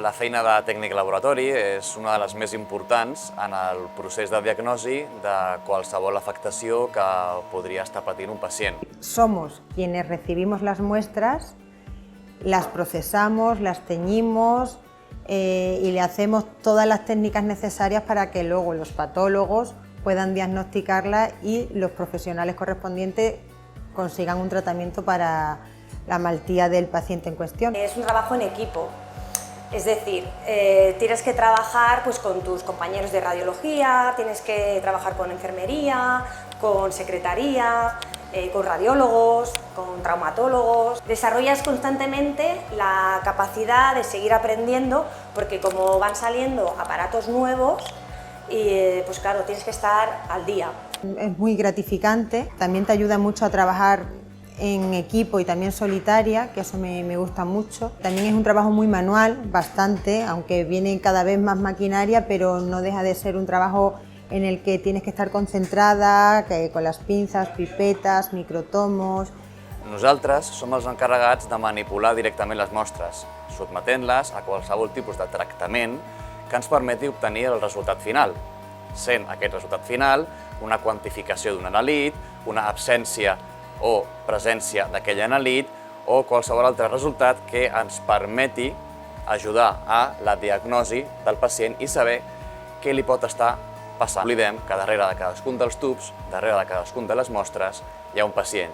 La feina de tècnic laboratori és una de les més importants en el procés de diagnosi de qualsevol afectació que podria estar patint un pacient. Somos quienes recibimos las muestras, las procesamos, las teñimos y le hacemos todas las técnicas necesarias para que luego los patólogos puedan diagnosticarla y los profesionales correspondientes consigan un tratamiento para la malaltía del paciente en cuestión. Es un trabajo en equipo. Es decir, tienes que trabajar pues, con tus compañeros de radiología, tienes que trabajar con enfermería, con secretaría, con radiólogos, con traumatólogos. Desarrollas constantemente la capacidad de seguir aprendiendo porque como van saliendo aparatos nuevos, pues claro, tienes que estar al día. Es muy gratificante, también te ayuda mucho a trabajar en equipo y también solitaria, que eso me gusta mucho. También es un trabajo muy manual, bastante, aunque viene cada vez más maquinaria, pero no deja de ser un trabajo en el que tienes que estar concentrada, con les pinces, pipetes, microtomos. Nosaltres som els encarregats de manipular directament les mostres, sotmetent-les a qualsevol tipus de tractament que ens permeti obtenir el resultat final, sent aquest resultat final una quantificació d'un anèl·lid, una absència o presència d'aquell anèl·lid o qualsevol altre resultat que ens permeti ajudar a la diagnosi del pacient i saber què li pot estar passant. Oblidem que darrere de cadascun dels tubs, darrere de cadascun de les mostres, hi ha un pacient.